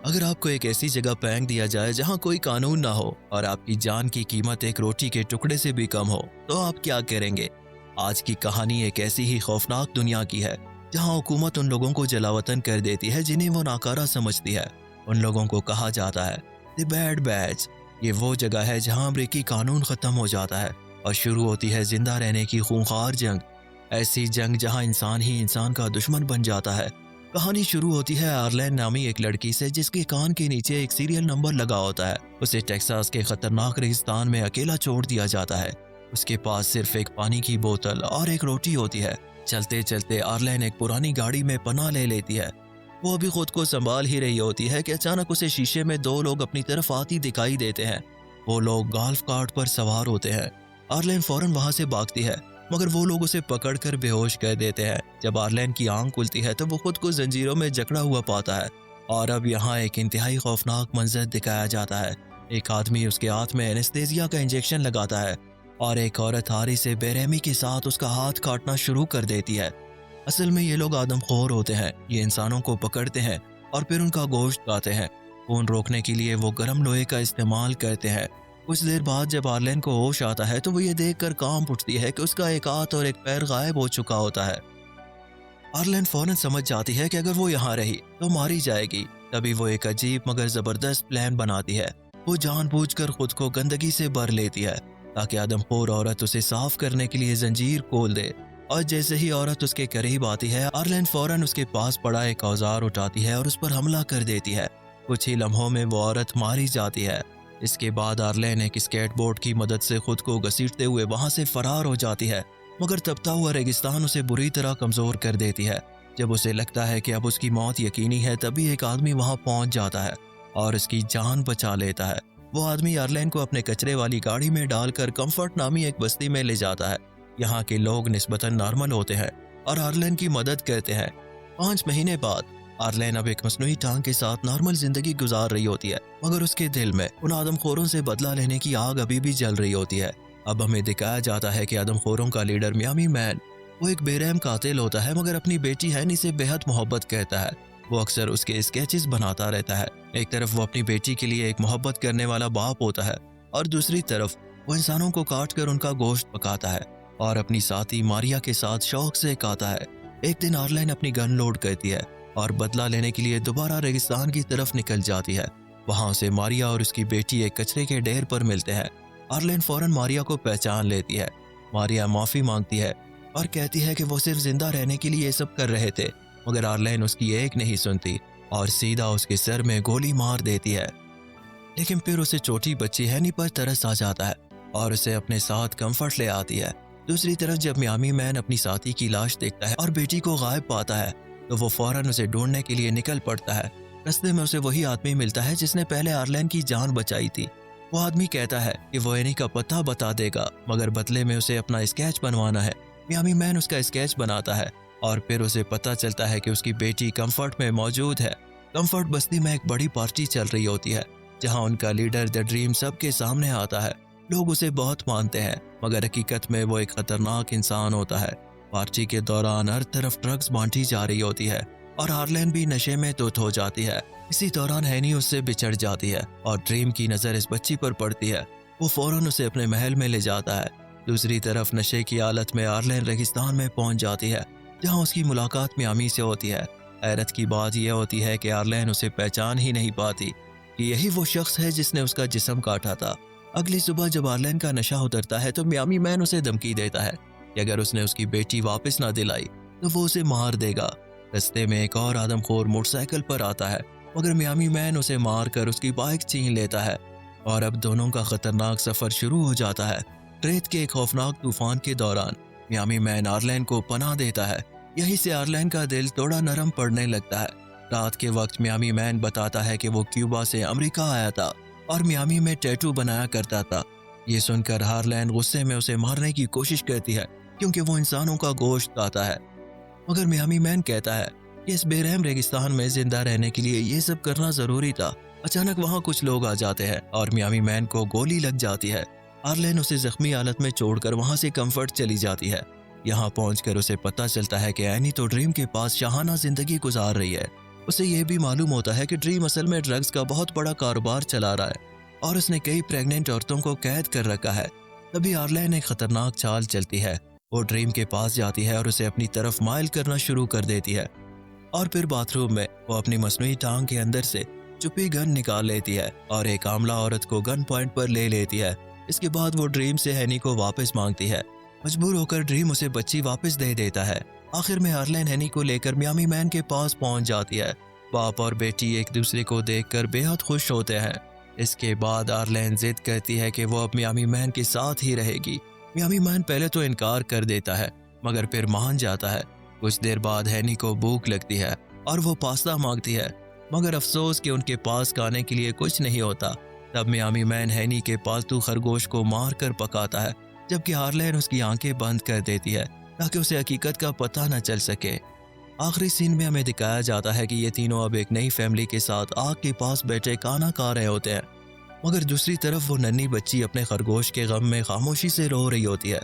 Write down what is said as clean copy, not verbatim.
अगर आपको एक ऐसी जगह फेंक दिया जाए जहां कोई कानून ना हो और आपकी जान की कीमत एक रोटी के टुकड़े से भी कम हो, तो आप क्या करेंगे? आज की कहानी एक ऐसी ही खौफनाक दुनिया की है जहां हुकूमत उन लोगों को जलावतन कर देती है जिन्हें वो नाकारा समझती है। उन लोगों को कहा जाता है द बैड बैच। ये वो जगह है जहां अमरीकी कानून खत्म हो जाता है और शुरू होती है जिंदा रहने की खूंखार जंग। ऐसी जंग जहां इंसान ही इंसान का दुश्मन बन जाता है। कहानी शुरू होती है आर्लेन नामी एक लड़की से जिसके कान के नीचे एक सीरियल नंबर लगा होता है। उसे टेक्सास के खतरनाक रेगिस्तान में अकेला छोड़ दिया जाता है। उसके पास सिर्फ एक पानी की बोतल और एक रोटी होती है। चलते चलते आर्लेन एक पुरानी गाड़ी में पनाह ले लेती है। वो अभी खुद को संभाल ही रही होती है कि अचानक उसे शीशे में दो लोग अपनी तरफ आती दिखाई देते हैं। वो लोग गोल्फ कार्ट पर सवार होते हैं। आर्लेन फौरन वहां से भागती है, मगर वो लोग उसे पकड़कर बेहोश कर देते हैं। जब आर्लेन की आंख खुलती है तो वो खुद को जंजीरों में जकड़ा हुआ पाता है। और अब यहाँ एक इंतहाई खौफनाक मंजर दिखाया जाता है। एक आदमी उसके हाथ में एनेस्थेसिया का इंजेक्शन लगाता है और एक औरत हारी से बेरहमी के साथ उसका हाथ काटना शुरू कर देती है। असल में ये लोग आदमखोर होते हैं। ये इंसानों को पकड़ते हैं और फिर उनका गोश्त खाते हैं। खून रोकने के लिए वो गर्म लोहे का इस्तेमाल करते हैं। कुछ देर बाद जब आर्लेन को होश आता है तो वो ये देखकर कांप उठती है कि उसका एक हाथ और एक पैर गायब हो चुका होता है। आर्लेन फौरन समझ जाती है कि अगर वो यहाँ रही तो मारी जाएगी। तभी वो एक अजीब मगर जबरदस्त प्लान बनाती है। वो जानबूझकर खुद को गंदगी से भर लेती है ताकि आदमखोर औरत उसे साफ करने के लिए जंजीर खोल दे। और जैसे ही औरत उसके करीब आती है, आर्लेन फौरन उसके पास पड़ा एक औजार उठाती है और उस पर हमला कर देती है। कुछ ही लम्हों में वो औरत मारी जाती है। इसके बाद आर्लेन एक स्केटबोर्ड की मदद से खुद को घसीटते हुए वहां से फरार हो जाती है, मगर तपता हुआ रेगिस्तान उसे बुरी तरह कमजोर कर देती है। जब उसे लगता है कि अब उसकी मौत यकीनी है, तभी एक आदमी वहां पहुंच जाता है और उसकी जान बचा लेता है। वो आदमी आर्लेन को अपने कचरे वाली गाड़ी में डालकर कंफर्ट नामी एक बस्ती में ले जाता है। यहाँ के लोग निस्बतन नॉर्मल होते हैं और आर्लेन की मदद करते हैं। 5 महीने बाद आर्लेन अब एक मसनूई टांग के साथ नॉर्मल जिंदगी गुजार रही होती है, मगर उसके दिल में उन आदमखोरों से बदला लेने की आग अभी भी जल रही होती है। अब हमें दिखाया जाता है कि आदमखोरों का लीडर मियामी मैन, वो एक बेरहम कातिल होता है, मगर अपनी बेटी हैनी से बेहद मोहब्बत करता है। वो अक्सर उसके स्केचेस बनाता रहता है। एक तरफ वो अपनी बेटी के लिए एक मोहब्बत करने वाला बाप होता है और दूसरी तरफ वो इंसानों को काट कर उनका गोश्त पकाता है और अपनी साथी मारिया के साथ शौक से खाता है। एक दिन आर्लेन अपनी गन लोड करती है और बदला लेने के लिए दोबारा रेगिस्तान की तरफ निकल जाती है। वहां से मारिया और उसकी बेटी एक कचरे के ढेर पर मिलते हैं। आर्लेन फौरन मारिया को पहचान लेती है। मारिया माफी मांगती है और कहती है कि वो सिर्फ जिंदा रहने के लिए ये सब कर रहे थे, मगर आर्लेन उसकी एक नहीं सुनती और सीधा उसके सर में गोली मार देती है। लेकिन फिर उसे छोटी बच्ची हैनी पर तरस आ जाता है और उसे अपने साथ कंफर्ट ले आती है। दूसरी तरफ जब मियामी मैन अपनी साथी की लाश देखता है और बेटी को गायब पाता है, तो वो फौरन उसे ढूंढने के लिए निकल पड़ता है। रास्ते में उसे वही आदमी मिलता है जिसने पहले आर्लेन की जान बचाई थी। वो आदमी कहता है कि वो एनी का पता बता देगा, मगर बदले में उसे अपना स्केच बनवाना है। मियामी मैन उसका स्केच बनाता है और फिर उसे पता चलता है कि उसकी बेटी कंफर्ट में मौजूद है। कंफर्ट बस्ती में एक बड़ी पार्टी चल रही होती है जहां उनका लीडर द ड्रीम सबके सामने आता है। लोग उसे बहुत मानते हैं, मगर हकीकत में वो एक खतरनाक इंसान होता है। पार्टी के दौरान हर तरफ ड्रग्स बांटी जा रही होती है और आर्लेन भी नशे में धुत हो जाती है। इसी दौरान हैनी उससे बिछड़ जाती है और ड्रीम की नज़र इस बच्ची पर पड़ती है। वो फौरन उसे अपने महल में ले जाता है। दूसरी तरफ नशे की हालत में आर्लेन रेगिस्तान में पहुंच जाती है जहां उसकी मुलाकात मियामी से होती है। हैरत की बात यह होती है कि आर्लेन उसे पहचान ही नहीं पाती कि यही वो शख्स है जिसने उसका जिस्म काटा था। अगली सुबह जब आर्लेन का नशा उतरता है तो मियामी मैन उसे धमकी देता है कि अगर उसने उसकी बेटी वापस ना दिलाई तो वो उसे मार देगा। रास्ते में एक और आदमखोर मोटरसाइकिल पर आता है, मगर मियामी मैन उसे मार कर उसकी बाइक छीन लेता है और अब दोनों का खतरनाक सफर शुरू हो जाता है। रेत के एक खौफनाक तूफान के दौरान मियामी मैन आर्लेन को पनाह देता है। यहीं से आर्लेन का दिल थोड़ा नरम पड़ने लगता है। रात के वक्त मियामी मैन बताता है कि वो क्यूबा से अमेरिका आया था और मियामी में टैटू बनाया करता था। ये सुनकर आर्लेन गुस्से में उसे मारने की कोशिश करती है क्योंकि वो इंसानों का गोश्त खाता है, मगर मियामी मैन कहता है कि इस बेरहम रेगिस्तान में जिंदा रहने के लिए ये सब करना जरूरी था। अचानक वहाँ कुछ लोग आ जाते हैं और मियामी मैन को गोली लग जाती है। आर्लेन उसे जख्मी हालत में छोड़कर वहाँ से कंफर्ट चली जाती है। यहाँ पहुंचकर उसे पता चलता है कि एनी तो ड्रीम के पास शाहाना जिंदगी गुजार रही है। उसे ये भी मालूम होता है कि ड्रीम असल में ड्रग्स का बहुत बड़ा कारोबार चला रहा है और उसने कई प्रेग्नेंट औरतों को कैद कर रखा है। तभी आर्लेन एक खतरनाक चाल चलती है। वो ड्रीम के पास जाती है और उसे अपनी तरफ माइल करना शुरू कर देती है और फिर बाथरूम में वो अपनी मसनूई टांग के अंदर से चुपी गन निकाल लेती है और एक आमला औरत को गन पॉइंट पर ले लेती है। इसके बाद वो ड्रीम से हैनी को वापस मांगती है। मजबूर होकर ड्रीम उसे बच्ची वापस दे देता है। आखिर में आर्लेन हैनी को लेकर मियामी मैन के पास पहुंच जाती है। बाप और बेटी एक दूसरे को देखकर बेहद खुश होते हैं। इसके बाद आर्लेन जिद करती है कि वो अब मियामी मैन के साथ ही रहेगी। मियामी मैन पहले तो इनकार कर देता है मगर फिर मान जाता है। कुछ देर बाद हैनी को भूख लगती है और वो पास्ता मांगती है मगर अफसोस कि उनके पास खाने के लिए कुछ नहीं होता। तब मियामी मैन हैनी के पालतू खरगोश को मार कर पकाता है जबकि आर्लेन उसकी आंखें बंद कर देती है ताकि उसे हकीकत का पता न चल सके। आखिरी सीन में हमें दिखाया जाता है कि ये तीनों अब एक नई फैमिली के साथ आग के पास बैठे खाना खा रहे होते हैं मगर दूसरी तरफ वो नन्ही बच्ची अपने खरगोश के गम में खामोशी से रो रही होती है।